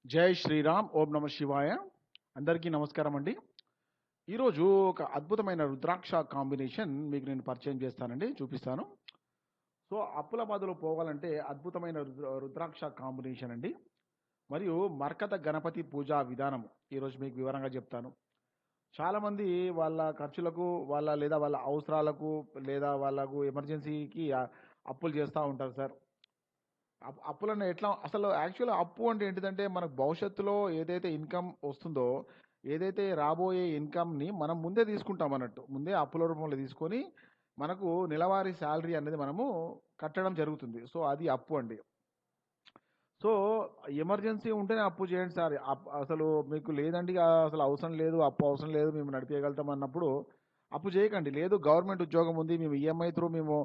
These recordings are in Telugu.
జై శ్రీరామ్. ఓం నమ శివాయ. అందరికీ నమస్కారం అండి. ఈరోజు ఒక అద్భుతమైన రుద్రాక్ష కాంబినేషన్ మీకు నేను పరిచయం చేస్తానండి, చూపిస్తాను. సో అప్పుల బాధలు పోవాలంటే అద్భుతమైన రుద్రాక్ష కాంబినేషన్ అండి. మరియు మర్కత గణపతి పూజా విధానం ఈరోజు మీకు వివరంగా చెప్తాను. చాలామంది వాళ్ళ ఖర్చులకు లేదా వాళ్ళ అవసరాలకు లేదా వాళ్ళకు ఎమర్జెన్సీకి అప్పులు చేస్తూ ఉంటారు సార్. అప్పులను ఎట్లా అసలు యాక్చువల్‌గా అప్పు అంటే ఏంటిదంటే, మనకు భవిష్యత్తులో ఏదైతే ఇన్‌కమ్ వస్తుందో, ఏదైతే రాబోయే ఇన్‌కమ్‌ని మనం ముందే తీసుకుంటామన్నట్టు. ముందే అప్పుల రూపంలో తీసుకొని, మనకు నెలవారీ సాలరీ అనేది మనము కట్టడం జరుగుతుంది. సో, అది అప్పు అండి. సో, ఎమర్జెన్సీ ఉంటేనే అప్పు చేయండి సార్. అసలు మీకు లేదండి, అసలు అవసరం లేదు, అప్పు అవసరం లేదు, మేము నడిపియగలుగుతాం అన్నప్పుడు అప్పు చేయకండి. లేదు, గవర్నమెంట్ ఉద్యోగం ఉంది, మేము ఈఎంఐ త్రూ మేము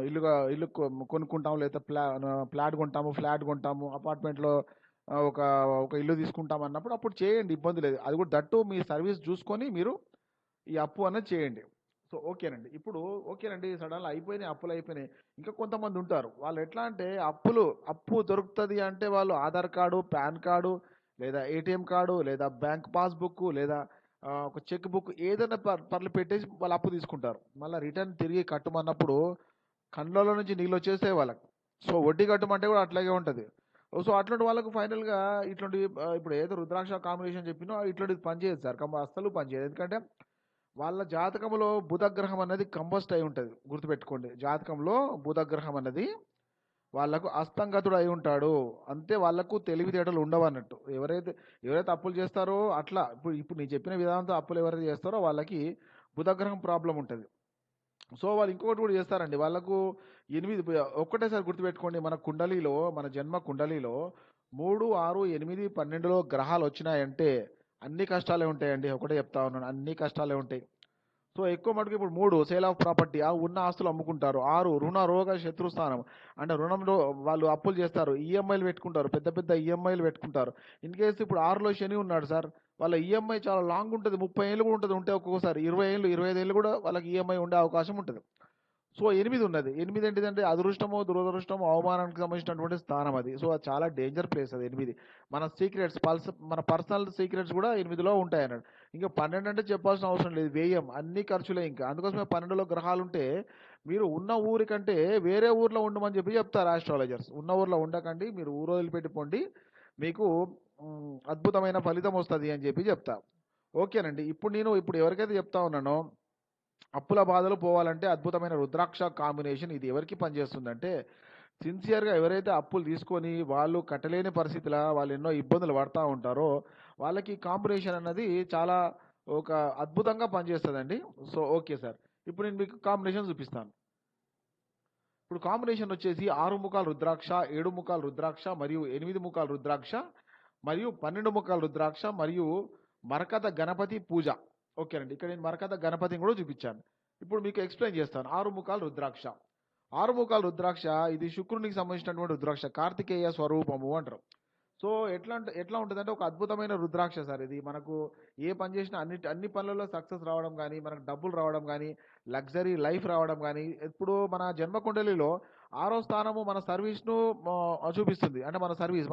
ఇల్లు కొనుక్కుంటాము, లేదా ఫ్లాట్ కొంటాము, అపార్ట్మెంట్‌లో ఒక ఒక ఇల్లు తీసుకుంటాం అన్నప్పుడు అప్పుడు చేయండి, ఇబ్బంది లేదు. అది కూడా దట్టు మీ సర్వీస్ చూసుకొని మీరు ఈ అప్పు అనేది చేయండి. సో, ఓకేనండి. ఇప్పుడు ఓకేనండి, సడన్‌గా అయిపోయినాయి, అప్పులు అయిపోయినాయి. ఇంకా కొంతమంది ఉంటారు. వాళ్ళు ఎట్లా అంటే అప్పు దొరుకుతది అంటే వాళ్ళు ఆధార్ కార్డు, పాన్ కార్డు, లేదా ఏటీఎం కార్డు, లేదా బ్యాంక్ పాస్‌బుక్, లేదా ఒక చెక్ బుక్ ఏదైనా పర్లు పెట్టేసి వాళ్ళు అప్పు తీసుకుంటారు. మళ్ళా రిటర్న్ తిరిగి కట్టమన్నప్పుడు కండ్లలో నుంచి నీళ్ళొచ్చేస్తాయి వాళ్ళకి. సో, వడ్డీ కట్టమంటే కూడా అట్లాగే ఉంటది. సో, అట్లాంటి వాళ్ళకు ఫైనల్‌గా ఇట్లాంటి ఇప్పుడు ఏదో రుద్రాక్ష కాంబినేషన్ చెప్పినో ఇట్లాంటిది పనిచేయదు సార్. అస్సలు పనిచేయదు. ఎందుకంటే వాళ్ళ జాతకంలో బుధగ్రహం అనేది కంబస్ట్ అయి ఉంటది. గుర్తుపెట్టుకోండి. జాతకంలో బుధగ్రహం అనేది వాళ్ళకు అస్తంగతుడు అయి ఉంటాడు. అంతే, వాళ్ళకు తెలివితేటలు ఉండవన్నట్టు. ఎవరైతే అప్పులు చేస్తారో అట్లా ఇప్పుడు ఇప్పుడు నేను చెప్పిన విధానంతో అప్పులు ఎవరైతే చేస్తారో వాళ్ళకి బుధగ్రహం ప్రాబ్లమ్ ఉంటది. సో, వాళ్ళు ఇంకొకటి కూడా చేస్తారండి. వాళ్ళకు 8 ఒక్కటేసారి గుర్తుపెట్టుకోండి. మన జన్మ కుండలిలో 3, 6, 8, 12లో గ్రహాలొచ్చినాయంటే అన్ని కష్టాలే ఉంటాయండి. ఒకటే చెప్తా ఉన్నాను. అన్ని కష్టాలే ఉంటాయి. సో, ఎక్కువ మటుకు ఇప్పుడు 3 సేల్ ఆఫ్ ప్రాపర్టీ, ఉన్న ఆస్తులు అమ్ముకుంటారు. 6 రుణ రోగ శత్రుస్థానం, అంటే రుణంలో వాళ్ళు అప్పులు చేస్తారు. ఈఎంఐలు పెట్టుకుంటారు. పెద్ద పెద్ద ఈఎంఐలు పెట్టుకుంటారు. ఇన్ కేస్ ఇప్పుడు 6లో శని ఉన్నాడు సార్. వాళ్ళ ఈఎంఐ చాలా లాంగ్ ఉంటుంది. 30 ఏళ్ళు కూడా ఉంటుంది. ఉంటే ఒక్కొక్కసారి 20 ఏళ్ళు, 25 ఏళ్ళు కూడా వాళ్ళకి ఈఎంఐ ఉండే అవకాశం ఉంటుంది. సో, 8 ఉన్నది. 8 ఏంటిదంటే అదృష్టమో, దురదృష్టమో, అవమానానికి సంబంధించినటువంటి స్థానం అది. సో, అది చాలా డేంజర్ ప్లేస్ అది 8. మన పర్సనల్ సీక్రెట్స్ కూడా 8లో ఉంటాయన్నాడు. ఇంకా 12 అంటే చెప్పాల్సిన అవసరం లేదు. వ్యయం అన్ని ఖర్చులే ఇంకా. అందుకోసమే 12లో గ్రహాలుంటే మీరు ఉన్న ఊరి కంటే వేరే ఊర్లో ఉండమని చెప్తారు ఆస్ట్రాలజర్స్. ఉన్న ఊర్లో ఉండకండి, మీరు ఊరు వదిలిపెట్టి పొండి. మీకు అద్భుతమైన ఫలితం వస్తది అని చెప్తా. ఓకేనండి. ఇప్పుడు ఎవరికైతే చెప్తా ఉన్నానో అప్పుల బాధలు పోవాలంటే అద్భుతమైన రుద్రాక్ష కాంబినేషన్ ఇది ఎవరికి పనిచేస్తుందంటే, సిన్సియర్‌గా ఎవరైతే అప్పులు తీసుకొని వాళ్ళు కట్టలేని పరిస్థితిలో వాళ్ళు ఎన్నో ఇబ్బందులు పడతా ఉంటారో, వాళ్ళకి కాంబినేషన్ అన్నది చాలా ఒక అద్భుతంగా పనిచేస్తదండి. So, okay sir. ఇప్పుడు నేను మీకు కాంబినేషన్ చూపిస్తాను. ఇప్పుడు కాంబినేషన్ వచ్చేసి 6 ముఖాల రుద్రాక్ష, 7 ముఖాల రుద్రాక్ష, మరియు 8 ముఖాల రుద్రాక్ష, మరియు 12 ముఖాల రుద్రాక్ష, మరియు మరకత గణపతి పూజ. ఓకేనండి. ఇక్కడ నేను మరకత గణపతిని కూడా చూపించాను. ఇప్పుడు మీకు ఎక్స్‌ప్లెయిన్ చేస్తాను. 6 ముఖాల రుద్రాక్ష. 6 ముఖాల రుద్రాక్ష ఇది శుక్రునికి సంబంధించినటువంటి రుద్రాక్ష. కార్తికేయ స్వరూపము అంటారు. సో, ఎట్లా ఉంటదంటే ఒక అద్భుతమైన రుద్రాక్ష సార్ ఇది. మనకు ఏ పని చేసినా అన్ని పనులలో సక్సెస్ రావడం గానీ, మనకు డబ్బులు రావడం గానీ, లగ్జరీ లైఫ్ రావడం గానీ, ఇప్పుడు మన జన్మకుండలిలో 6వ స్థానము మన సర్వీస్‌ను చూపిస్తుంది. అంటే మన సర్వీస్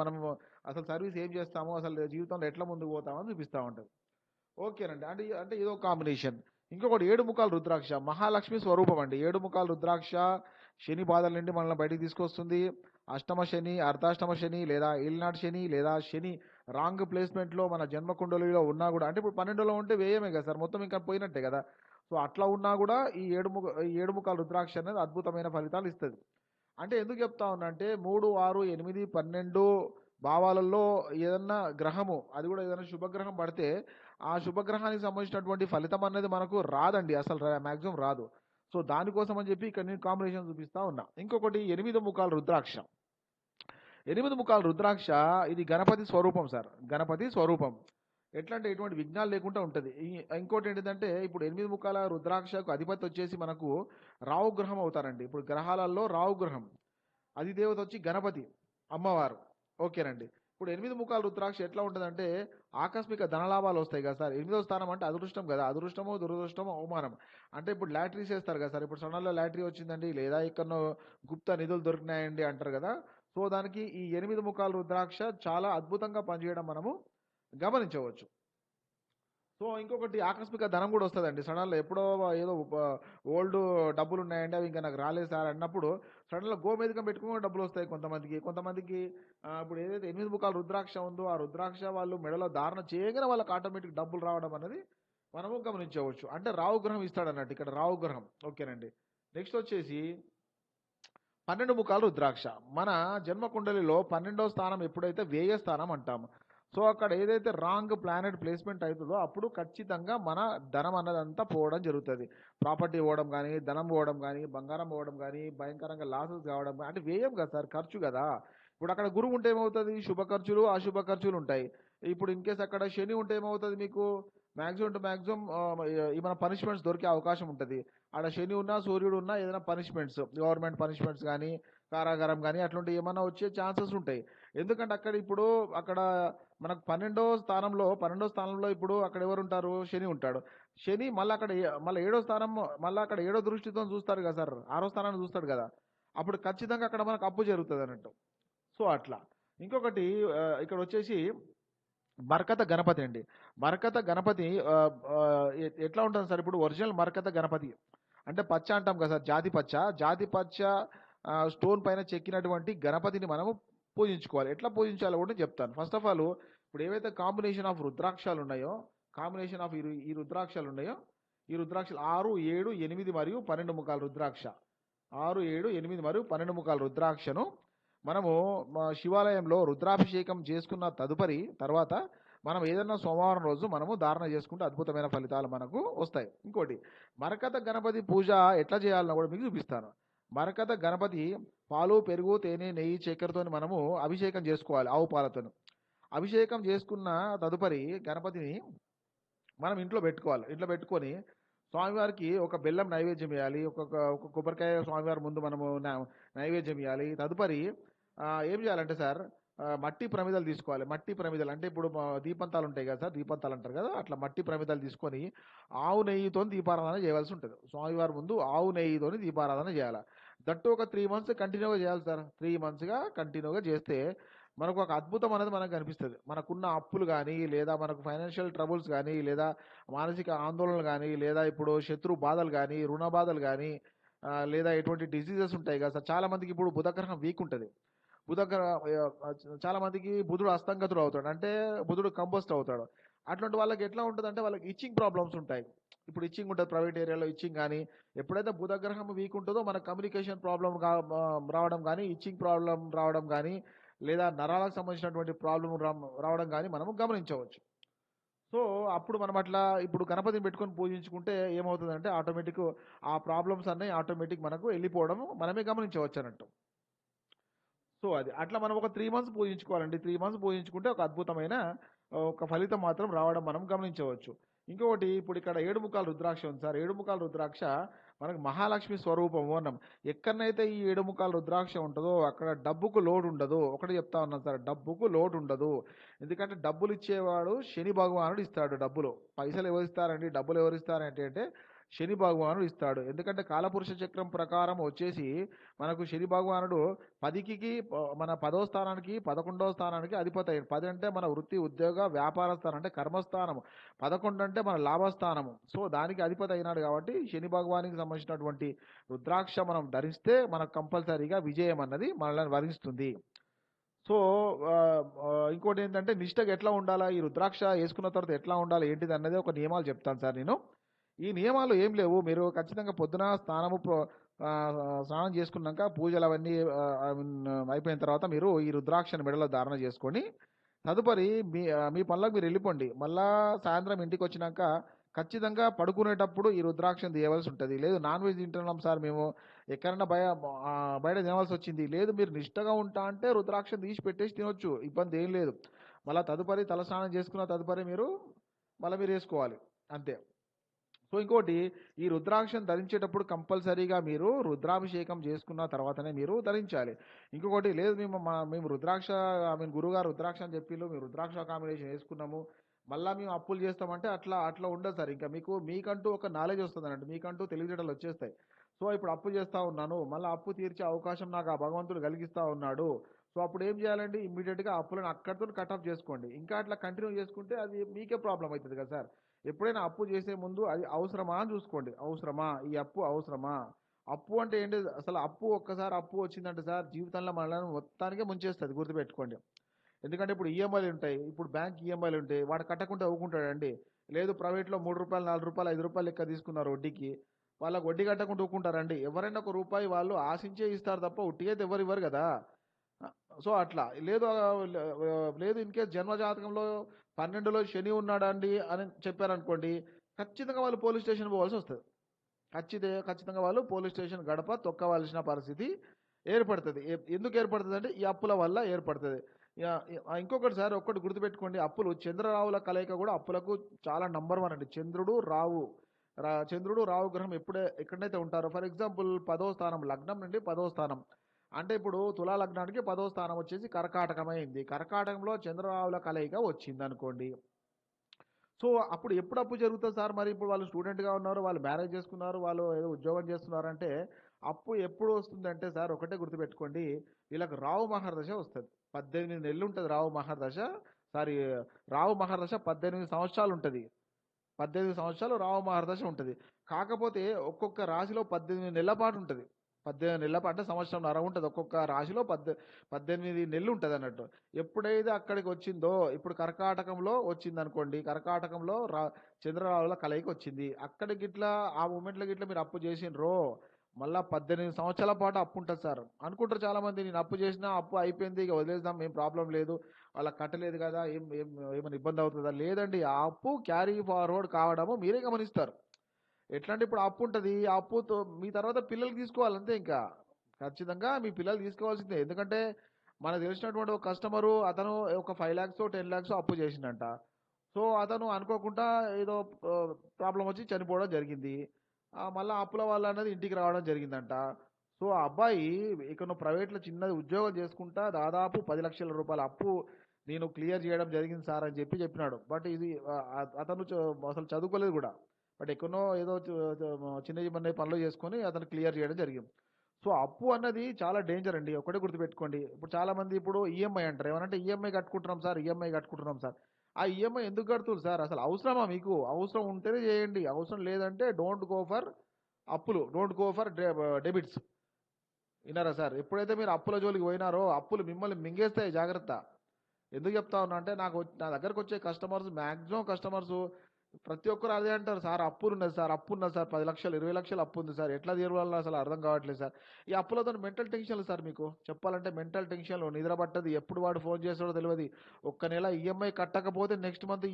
అసలు సర్వీస్ ఏం చేస్తాము, అసలు జీవితంలో ఎట్లా ముందుకు పోతామని చూపిస్తా ఉంటది. ఓకేనండి. అంటే ఇదో కాంబినేషన్. ఇంకొకటి 7 ముఖాల రుద్రాక్ష. మహాలక్ష్మి స్వరూపం అండి. 7 ముఖాల రుద్రాక్ష శని బాధల నుండి మనల్ని బయటికి తీసుకొస్తుంది. అష్టమ శని, అర్ధాష్టమ శని, లేదా ఏలినాటి శని, లేదా శని రాంగ్ ప్లేస్‌మెంట్‌లో మన జన్మ కుండలిలో ఉన్నా గూడా, అంటే ఇప్పుడు 12లో ఉంటే వ్యయమే కదా సార్. మొత్తం ఇంకా పోయినట్టే కదా! సో, అట్లా ఉన్నా గూడా ఈ 7 ముఖాల రుద్రాక్ష అనేది అద్భుతమైన ఫలితాలు ఇస్తది. అంటే ఎందుకు చెప్తా ఉన్నా అంటే 3, 6, 8, 12 భావాలలో ఏదన్నా గ్రహము, అది కూడా ఏదైనా శుభగ్రహం పడితే ఆ శుభగ్రహానికి సంబంధించినటువంటి ఫలితం అనేది మనకు రాదండి. అసలు మాక్సిమం రాదు. సో, దానికోసం అని చెప్పి ఇక్కడ నేను కాంబినేషన్ చూపిస్తా ఉన్నా. ఇంకొకటి 8 ముఖాల రుద్రాక్ష. 8 ముఖాల రుద్రాక్ష ఇది గణపతి స్వరూపం సార్. గణపతి స్వరూపం. ఎట్లా అంటే ఎటువంటి విఘ్నాలు లేకుండా ఉంటది. ఇంకోటి ఏంటిదంటే ఇప్పుడు 8 ముఖాల రుద్రాక్షకు అధిపతి వచ్చేసి మనకు రాహు గ్రహం అవుతారండి. ఇప్పుడు గ్రహాలలో రాహు గ్రహం. అధిదేవత వచ్చి గణపతి, అమ్మవారు. ఓకేనండి. ఇప్పుడు 8 ముఖాల రుద్రాక్ష ఎట్లా ఉంటదంటే, ఆకస్మిక ధనలాభాలు వస్తాయి కదా సార్. 8వ స్థానం అంటే అదృష్టం కదా! అదృష్టమో, దురదృష్టమో, అవమానం. అంటే ఇప్పుడు లాటరీస్ ఏస్తారు కదా సార్. ఇప్పుడు సడన్‌గా లాటరీ వచ్చిందండి, లేదా ఎక్కడనో గుప్త నిధులు దొరికినాయండి అంటారు కదా! సో దానికి ఈ 8 ముఖాల రుద్రాక్ష చాలా అద్భుతంగా పనిచేయడం మనము గమనించవచ్చు. సో ఇంకొకటి ఆకస్మిక ధనం కూడా వస్తుందండి. సడన్గా ఎప్పుడో ఏదో ఓల్డ్ డబ్బులు ఉన్నాయండి, అవి ఇంకా నాకు రాలేదు సార్ అన్నప్పుడు సడన్గా గోమేధికం పెట్టుకుని డబ్బులు వస్తాయి కొంతమందికి. ఇప్పుడు ఏదైతే 8 ముఖాల రుద్రాక్ష ఉందో ఆ రుద్రాక్ష వాళ్ళు మెడలో ధారణ చేయగానే వాళ్ళకి ఆటోమేటిక్ డబ్బులు రావడం అనేది మనము గమనించవచ్చు. అంటే రావు గ్రహం ఇస్తాడు అన్నట్టు, ఇక్కడ రావు గ్రహం. ఓకేనండి. నెక్స్ట్ వచ్చేసి 12 ముఖాల రుద్రాక్ష. మన జన్మ కుండలిలో 12వ స్థానం ఎప్పుడైతే వ్యయ స్థానం అంటాము. సో అక్కడ ఏదైతే రాంగ్ ప్లానెట్ ప్లేస్మెంట్ అవుతుందో అప్పుడు ఖచ్చితంగా మన ధనం అన్నదంతా పోవడం జరుగుతుంది. ప్రాపర్టీ పోవడం కానీ, ధనం పోవడం కానీ, బంగారం పోవడం కానీ, భయంకరంగా లాసెస్ కావడం కానీ, అంటే వ్యయం కదా సార్, ఖర్చు కదా. ఇప్పుడు అక్కడ గురువు ఉంటే ఏమవుతుంది, శుభ ఖర్చులు అశుభ ఖర్చులు ఉంటాయి. ఇప్పుడు ఇన్ కేసు అక్కడ శని ఉంటే ఏమవుతుంది, మీకు మ్యాక్సిమం టు మ్యాక్సిమం ఏమైనా పనిష్మెంట్స్ దొరికే అవకాశం ఉంటుంది. ఆడ శని ఉన్నా సూర్యుడు ఉన్నా ఏదైనా పనిష్మెంట్స్, గవర్నమెంట్ పనిష్మెంట్స్ కానీ, కారాగారం కానీ అట్లాంటివి ఏమైనా వచ్చే ఛాన్సెస్ ఉంటాయి. ఎందుకంటే అక్కడ మనకు 12వ స్థానంలో ఇప్పుడు అక్కడ ఎవరు ఉంటారు, శని ఉంటాడు. శని మళ్ళీ 7వ స్థానం, మళ్ళీ అక్కడ 7వ దృష్టితో చూస్తాడు కదా సార్, 6వ స్థానాన్ని చూస్తాడు కదా. అప్పుడు ఖచ్చితంగా అక్కడ మనకు అప్పు జరుగుతుంది అన్నట్టు. సో అట్లా. ఇంకొకటి ఇక్కడ వచ్చేసి మరకత గణపతి అండి. మరకత గణపతి ఎట్లా ఉంటుంది సార్, ఇప్పుడు ఒరిజినల్ మరకత గణపతి అంటే పచ్చ అంటాం కదా సార్, జాతి పచ్చ స్టోన్ పైన చెక్కినటువంటి గణపతిని మనము పూజించుకోవాలి. ఎట్లా పూజించాలో కూడా చెప్తాను. ఫస్ట్ ఆఫ్ ఆల్ ఇప్పుడు ఏవైతే కాంబినేషన్ ఆఫ్ రుద్రాక్షాలు ఉన్నాయో, ఈ రుద్రాక్షలు 6, 7, 8 మరియు 12 ముఖాల రుద్రాక్ష, 6, 7, 8 మరియు 12 ముఖాల రుద్రాక్షను మనము శివాలయంలో రుద్రాభిషేకం చేసుకున్న తర్వాత మనం ఏదన్నా సోమవారం రోజు మనము ధారణ చేసుకుంటే అద్భుతమైన ఫలితాలు మనకు వస్తాయి. ఇంకోటి మరకత గణపతి పూజ ఎట్లా చేయాలన్నా కూడా మీకు చూపిస్తాను. మరకత గణపతి పాలు, పెరుగు, తేనె, నెయ్యి, చక్కెరతో మనము అభిషేకం చేసుకోవాలి. ఆవు పాలతో అభిషేకం చేసుకున్న తదుపరి గణపతిని మనం ఇంట్లో పెట్టుకోవాలి. ఇంట్లో పెట్టుకొని స్వామివారికి ఒక బెల్లం నైవేద్యం వేయాలి, ఒక కొబ్బరికాయ స్వామివారి ముందు మనము నైవేద్యం వేయాలి. తదుపరి ఏం చేయాలంటే సార్, మట్టి ప్రమిదలు తీసుకోవాలి. మట్టి ప్రమిదలు అంటే ఇప్పుడు దీపంతాలు ఉంటాయి కదా సార్, దీపంతాలు అంటారు కదా, అట్లా మట్టి ప్రమిదలు తీసుకొని ఆవు నెయ్యితో దీపారాధన చేయవలసి ఉంటుంది. స్వామివారి ముందు ఆవు నెయ్యితో దీపారాధన చేయాలి. దట్టు ఒక 3 months కంటిన్యూగా చేయాలి సార్. 3 monthsగా కంటిన్యూగా చేస్తే మనకు ఒక అద్భుతం అనేది మనకు కనిపిస్తుంది. మనకున్న అప్పులు కానీ, లేదా మనకు ఫైనాన్షియల్ ట్రబుల్స్ కానీ, లేదా మానసిక ఆందోళనలు కానీ, లేదా ఇప్పుడు శత్రు బాధలు కానీ, రుణ బాధలు కానీ, లేదా ఎటువంటి డిసీజెస్ ఉంటాయి కదా సార్. చాలామందికి ఇప్పుడు బుధగ్రహం వీక్ ఉంటుంది. చాలా మందికి బుధుడు అస్తంగతుడు అవుతాడు, అంటే బుధుడు కంపోస్ట్ అవుతాడు. అట్లాంటి వాళ్ళకి ఎట్లా ఉంటుంది అంటే వాళ్ళకి ఇచ్చింగ్ ప్రాబ్లమ్స్ ఉంటాయి. ఇప్పుడు ఇచ్చింగ్ ఉంటుంది, ప్రైవేట్ ఏరియాలో ఇచ్చింగ్ కానీ. ఎప్పుడైతే బుధగ్రహం వీక్ ఉంటుందో మనకు కమ్యూనికేషన్ ప్రాబ్లం రావడం కానీ, ఇచ్చింగ్ ప్రాబ్లం రావడం కానీ, లేదా నరాలకు సంబంధించినటువంటి ప్రాబ్లం రావడం కానీ మనము గమనించవచ్చు. సో అప్పుడు మనం అట్లా ఇప్పుడు గణపతిని పెట్టుకొని పూజించుకుంటే ఏమవుతుందంటే ఆటోమేటిక్ ఆ ప్రాబ్లమ్స్ అన్నీ ఆటోమేటిక్ మనకు వెళ్ళిపోవడం మనమే గమనించవచ్చు అన్నట్టు. సో అది అట్లా మనం ఒక 3 months పూజించుకోవాలండి. 3 months పూజించుకుంటే ఒక అద్భుతమైన ఒక ఫలితం మాత్రం రావడం మనం గమనించవచ్చు. ఇంకొకటి ఇప్పుడు ఇక్కడ 7 ముఖాల రుద్రాక్ష ఉంది సార్. 7 ముఖాల రుద్రాక్ష మనకు మహాలక్ష్మి స్వరూపము అన్నాం. ఎక్కడనైతే ఈ 7 ముఖాల రుద్రాక్ష ఉంటుందో అక్కడ డబ్బుకు లోటు ఉండదు. ఒకటి చెప్తా ఉన్నాను సార్, డబ్బుకు లోటు ఉండదు. ఎందుకంటే డబ్బులు ఇచ్చేవాడు శని భగవానుడు ఇస్తాడు. డబ్బులు పైసలు ఎవరు ఇస్తారండి, డబ్బులు ఎవరు ఇస్తారంటే శని భగవానుడు ఇస్తాడు. ఎందుకంటే కాలపురుష చక్రం ప్రకారం వచ్చేసి మనకు శని భగవానుడు 10కి మన 10వ స్థానానికి 11వ స్థానానికి అధిపతి అయ్యాడు. 10 అంటే మన వృత్తి ఉద్యోగ వ్యాపార స్థానం అంటే కర్మస్థానము, 11 అంటే మన లాభస్థానము. సో దానికి అధిపతి అయినాడు కాబట్టి శని భగవానికి సంబంధించినటువంటి రుద్రాక్ష మనం ధరిస్తే మనకు కంపల్సరీగా విజయం అన్నది మనల్ని వరిస్తుంది. సో ఇంకోటి ఏంటంటే నిష్టగా ఎట్లా ఉండాలా, ఈ రుద్రాక్ష వేసుకున్న తర్వాత ఎట్లా ఉండాలి ఏంటిది అన్నది ఒక నియమాలు చెప్తాను సార్ నేను. ఈ నియమాలు ఏం లేవు. మీరు ఖచ్చితంగా పొద్దున స్నానం చేసుకున్నాక పూజలు అవన్నీ అయిపోయిన తర్వాత మీరు ఈ రుద్రాక్షను మెడలో ధారణ చేసుకొని తదుపరి మీ పనులకు మీరు వెళ్ళిపోండి. మళ్ళా సాయంత్రం ఇంటికి వచ్చినాక ఖచ్చితంగా పడుకునేటప్పుడు ఈ రుద్రాక్షను తీయవలసి ఉంటుంది. లేదు నాన్ వెజ్ తింటున్నాం సార్ మేము, ఎక్కడన్నా బయట తినవలసి వచ్చింది, లేదు మీరు నిష్టగా ఉంటా అంటే రుద్రాక్షను తీసి పెట్టేసి తినొచ్చు, ఇబ్బంది ఏం లేదు. మళ్ళీ తదుపరి తలస్నానం చేసుకున్న తదుపరి మీరు వేసుకోవాలి అంతే. సో ఇంకోటి ఈ రుద్రాక్షను ధరించేటప్పుడు కంపల్సరీగా మీరు రుద్రాభిషేకం చేసుకున్న తర్వాతనే మీరు ధరించాలి. ఇంకొకటి లేదు మేము రుద్రాక్ష గురుగారు రుద్రాక్ష అని చెప్పి మేము రుద్రాక్ష కాంబినేషన్ వేసుకున్నాము మళ్ళీ మేము అప్పులు చేస్తామంటే అట్లా ఉండదు సార్. ఇంకా మీకంటూ ఒక నాలెడ్జ్ వస్తుంది అన్నట్టు, మీకంటూ తెలివితేటలు వచ్చేస్తాయి. సో ఇప్పుడు అప్పు చేస్తూ ఉన్నాను, మళ్ళీ అప్పు తీర్చే అవకాశం నాకు ఆ భగవంతుడు కలిగిస్తూ ఉన్నాడు. సో అప్పుడు ఏం చేయాలండి, ఇమ్మీడియట్గా అప్పులను అక్కడితో కట్ ఆఫ్ చేసుకోండి. ఇంకా అట్లా కంటిన్యూ చేసుకుంటే అది మీకే ప్రాబ్లం అవుతుంది కదా సార్. ఎప్పుడైనా అప్పు చేసే ముందు అది అవసరమా అని చూసుకోండి. అవసరమా, ఈ అప్పు అవసరమా? అప్పు అంటే ఏంటి, అసలు అప్పు ఒక్కసారి అప్పు వచ్చిందంటే సార్ జీవితంలో మనల్ని మొత్తానికే ముంచేస్తుంది, గుర్తుపెట్టుకోండి. ఎందుకంటే ఇప్పుడు ఈఎంఐలు ఉంటాయి, ఇప్పుడు బ్యాంక్ ఈఎంఐలు ఉంటాయి, వాడు కట్టకుండా ఊకుంటాడండి? లేదు, ప్రైవేట్లో రూ. 3, రూ. 4, రూ. 5 లెక్క తీసుకున్నారు వడ్డీకి, వాళ్ళకి వడ్డీ కట్టకుండా ఊకుంటారండి? ఎవరైనా రూపాయి వాళ్ళు ఆశించే ఇస్తారు తప్ప ఉట్టిగా అయితే ఎవరు ఇవ్వరు కదా. సో అట్లా లేదు, లేదు ఇన్ కేస్ జన్మజాతకంలో 12లో శని ఉన్నాడండి అని చెప్పారనుకోండి, ఖచ్చితంగా వాళ్ళు పోలీస్ స్టేషన్ పోవాల్సి వస్తుంది. ఖచ్చితంగా వాళ్ళు పోలీస్ స్టేషన్ గడప తొక్కవలసిన పరిస్థితి ఏర్పడుతుంది. ఎందుకు ఏర్పడుతుంది అంటే ఈ అప్పుల వల్ల ఏర్పడుతుంది. ఇంకొకటి సార్, ఒక్కటి గుర్తుపెట్టుకోండి, అప్పులు చంద్రరావుల కలయిక కూడా అప్పులకు చాలా నంబర్ 1 అండి. చంద్రుడు రావు గ్రహం ఎక్కడైతే ఉంటారో, ఫర్ ఎగ్జాంపుల్ 10వ స్థానం, లగ్నం నుండి 10వ స్థానం, అంటే ఇప్పుడు తులా లగ్నానికి 10వ స్థానం వచ్చేసి కర్కాటకమైంది. కర్కాటకంలో చంద్రరావుల కలయిక వచ్చింది అనుకోండి. సో అప్పుడు ఎప్పుడు అప్పు జరుగుతుంది సార్? మరి ఇప్పుడు వాళ్ళు స్టూడెంట్గా ఉన్నారు, వాళ్ళు మ్యారేజ్ చేసుకున్నారు, వాళ్ళు ఏదో ఉద్యోగం చేస్తున్నారంటే అప్పు ఎప్పుడు వస్తుందంటే సార్, ఒకటే గుర్తుపెట్టుకోండి, వీళ్ళకి రావు మహర్దశ వస్తుంది. 18 నెలలు ఉంటుంది రావు మహర్దశ. సారీ, రావు మహర్దశ 18 సంవత్సరాలు ఉంటుంది. 18 సంవత్సరాలు రావు మహర్దశ ఉంటుంది. కాకపోతే ఒక్కొక్క రాశిలో 18 నెలల పాటు ఉంటుంది. 18 నెలల పాటు అంటే సంవత్సరంన్నర ఉంటుంది. ఒక్కొక్క రాశిలో 18 నెలలు ఉంటుంది అన్నట్టు. ఎప్పుడైతే అక్కడికి వచ్చిందో, ఇప్పుడు కర్కాటకంలో వచ్చింది అనుకోండి, కర్కాటకంలో చంద్రరావుల కలయిక వచ్చింది, అక్కడికి ఇట్లా ఆ మూమెంట్లో గిట్లా మీరు అప్పు చేసిండ్రో, మళ్ళీ 18 సంవత్సరాల పాటు అప్పు ఉంటుంది సార్. అనుకుంటారు చాలామంది, నేను అప్పు చేసినా అప్పు అయిపోయింది, ఇక వదిలేద్దాం, ఏం ప్రాబ్లం లేదు, వాళ్ళకి కట్టలేదు కదా, ఏమైనా ఇబ్బంది అవుతుందా? లేదండి, ఆ అప్పు క్యారీ ఫార్వర్డ్ కావడము మీరే గమనిస్తారు. ఎట్లా అంటే ఇప్పుడు అప్పు ఉంటుంది, ఆ అప్పుతో మీ తర్వాత పిల్లలు తీసుకోవాలి అంతే. ఇంకా ఖచ్చితంగా మీ పిల్లలు తీసుకోవాల్సిందే. ఎందుకంటే మనకు తెలిసినటువంటి ఒక కస్టమరు, అతను ఒక 5 lakhs 10 lakhs అప్పు చేసిండంట. సో అతను అనుకోకుండా ఏదో ప్రాబ్లం వచ్చి చనిపోవడం జరిగింది. మళ్ళీ అప్పుల వల్ల అనేది ఇంటికి రావడం జరిగిందంట. సో ఆ అబ్బాయి ఇక్కడ ప్రైవేట్లో చిన్నది ఉద్యోగం చేసుకుంటా దాదాపు 10 లక్షల రూపాయల అప్పు నేను క్లియర్ చేయడం జరిగింది సార్ అని చెప్పినాడు. బట్ ఇది అతను అసలు చదువుకోలేదు కూడా. బట్ ఎక్కడో ఏదో చిన్న చిన్న పనులు చేసుకొని అతను క్లియర్ చేయడం జరిగింది. సో అప్పు అన్నది చాలా డేంజర్ అండి, ఒకటే గుర్తుపెట్టుకోండి. ఇప్పుడు చాలామంది ఇప్పుడు ఈఎంఐ అంటారు. ఏమనంటే ఈఎంఐ కట్టుకుంటున్నాం సార్, ఈఎంఐ కట్టుకుంటున్నాం సార్. ఆ ఈఎంఐ ఎందుకు కడుతున్నారు సార్? అసలు అవసరమా మీకు? అవసరం ఉంటేనే చేయండి, అవసరం లేదంటే డోంట్ గో ఫర్ అప్పులు, డోంట్ గో ఫర్ డెబిట్స్. విన్నారా సార్? ఎప్పుడైతే మీరు అప్పుల జోలికి పోయినారో అప్పులు మిమ్మల్ని మింగేస్తాయి, జాగ్రత్త. ఎందుకు చెప్తా ఉన్నా అంటే, నా దగ్గరకు వచ్చే కస్టమర్స్, మ్యాక్సిమం కస్టమర్స్ ప్రతి ఒక్కరు అదే అంటారు, సార్ అప్పులు ఉన్నది సార్, అప్పు ఉన్నది సార్, 10 లక్షలు 20 లక్షలు అప్పు ఉంది సార్, ఎట్లా తీరవాలో అసలు అర్థం కావట్లేదు సార్. ఈ అప్పులతో మెంటల్ టెన్షన్లు సార్, మీకు చెప్పాలంటే మెంటల్ టెన్షన్లు, నిద్ర పట్టదు, ఎప్పుడు వాడు ఫోన్ చేస్తాడో తెలియదు. ఒక్క నెల ఈఎంఐ కట్టకపోతే నెక్స్ట్ మంత్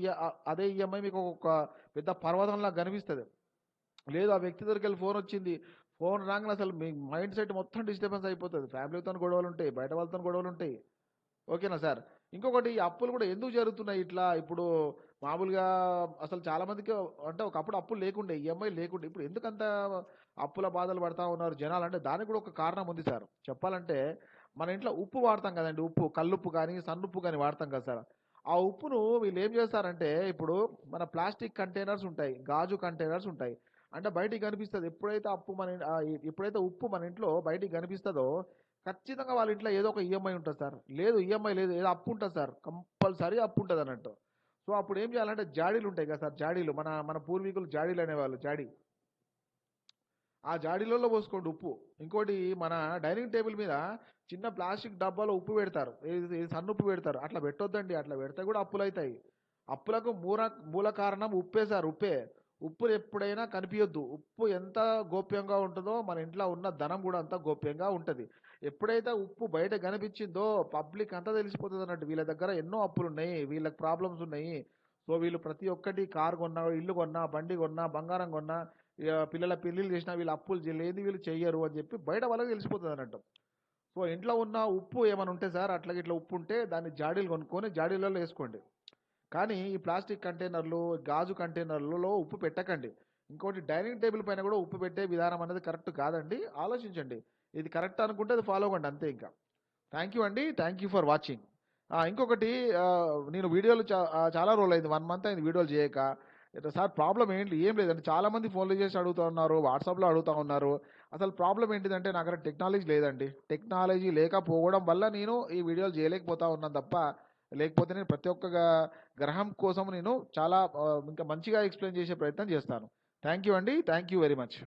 అదే ఈఎంఐ మీకు ఒక పెద్ద పర్వతంలా కనిపిస్తుంది. లేదు, ఆ వ్యక్తి దగ్గరికి వెళ్ళి ఫోన్ వచ్చింది, ఫోన్ రాగానే అసలు మీ మైండ్ సెట్ మొత్తం డిస్టర్బెన్స్ అయిపోతుంది. ఫ్యామిలీతో గొడవలు ఉంటాయి, బయట వాళ్ళతో గొడవలు ఉంటాయి. ఓకేనా సార్? ఇంకొకటి, ఈ అప్పులు కూడా ఎందుకు జరుగుతున్నాయి ఇట్లా? ఇప్పుడు మామూలుగా అసలు చాలా మందికి అంటే ఒకప్పుడు అప్పులు లేకుండే, ఈఎంఐ లేకుండే, ఇప్పుడు ఎందుకంత అప్పుల బాధలు పడతా ఉన్నారు జనాలు అంటే దానికి కూడా ఒక కారణం ఉంది సార్. చెప్పాలంటే మన ఇంట్లో ఉప్పు వాడతాం కదండి, ఉప్పు, కల్లుప్పు కానీ సన్నుప్పు కానీ వాడతాం కదా సార్. ఆ ఉప్పును వీళ్ళు ఏం చేస్తారంటే, ఇప్పుడు మన ప్లాస్టిక్ కంటైనర్స్ ఉంటాయి, గాజు కంటైనర్స్ ఉంటాయి, అంటే బయటికి కనిపిస్తుంది. ఎప్పుడైతే ఉప్పు మన ఇంట్లో బయటికి కనిపిస్తుందో ఖచ్చితంగా వాళ్ళ ఇంట్లో ఏదో ఒక ఈఎంఐ ఉంటుంది సార్. లేదు ఈఎంఐ లేదు, ఏదో అప్పు ఉంటుంది సార్, కంపల్సరీ అప్పు ఉంటుంది అన్నట్టు. సో అప్పుడు ఏం చేయాలంటే, జాడీలు ఉంటాయి కదా సార్, జాడీలు, మన పూర్వీకులు జాడీలు అనేవాళ్ళు, ఆ జాడీలలో పోసుకోండి ఉప్పు. ఇంకోటి, మన డైనింగ్ టేబుల్ మీద చిన్న ప్లాస్టిక్ డబ్బాలో ఉప్పు పెడతారు, సన్నుప్పు పెడతారు. అట్లా పెట్టొద్దండి, అట్లా పెడితే కూడా అప్పులు అవుతాయి. అప్పులకు మూల కారణం ఉప్పే సార్, ఉప్పే. ఉప్పు ఎప్పుడైనా కనిపించొద్దు. ఉప్పు ఎంత గోప్యంగా ఉంటుందో మన ఇంట్లో ఉన్న ధనం కూడా అంత గోప్యంగా ఉంటుంది. ఎప్పుడైతే ఉప్పు బయట కనిపించిందో పబ్లిక్ అంతా తెలిసిపోతుంది అన్నట్టు, వీళ్ళ దగ్గర ఎన్నో అప్పులు ఉన్నాయి, వీళ్ళకి ప్రాబ్లమ్స్ ఉన్నాయి. సో వీళ్ళు ప్రతి ఒక్కటి కారు కొన్నా, ఇల్లు కొన్నా, బండి కొన్నా, బంగారం కొన్నా, పిల్లల పెళ్ళిళ్ళు చేసినా వీళ్ళు అప్పులు చేయలేదు, వీళ్ళు చెయ్యరు అని చెప్పి బయట వాళ్ళకి తెలిసిపోతుంది అన్నట్టు. సో ఇంట్లో ఉన్న ఉప్పు ఏమైనా ఉంటే సార్, అట్లా ఇట్లా ఉప్పు ఉంటే దాన్ని జాడీలు కొనుక్కొని జాడీలలో వేసుకోండి. కానీ ఈ ప్లాస్టిక్ కంటైనర్లు, గాజు కంటైనర్లలో ఉప్పు పెట్టకండి. ఇంకోటి, డైనింగ్ టేబుల్ పైన కూడా ఉప్పు పెట్టే విధానం అనేది కరెక్ట్ కాదండి, ఆలోచించండి. ఇది కరెక్ట్ అనుకుంటే అది ఫాలో అవ్వండి అంతే. ఇంకా థ్యాంక్ యూ అండి, థ్యాంక్ యూ ఫర్ వాచింగ్. ఇంకొకటి, నేను వీడియోలు చాలా రోజులు అయింది, 1 month అయింది వీడియోలు చేయక. సార్ ప్రాబ్లం ఏంటి? ఏం లేదండి, చాలామంది ఫోన్లు చేసి అడుగుతూ ఉన్నారు, వాట్సాప్లో అడుగుతూ ఉన్నారు. అసలు ప్రాబ్లం ఏంటిదంటే నా దగ్గర టెక్నాలజీ లేదండి. టెక్నాలజీ లేకపోవడం వల్ల నేను ఈ వీడియోలు చేయలేకపోతా ఉన్నాను తప్ప, లేకపోతే నేను ప్రతి ఒక్క గ్రహం కోసం నేను చాలా ఇంకా మంచిగా ఎక్స్‌ప్లెయిన్ చేసే ప్రయత్నం చేస్తాను. థ్యాంక్ యూ అండి. Thank you very much.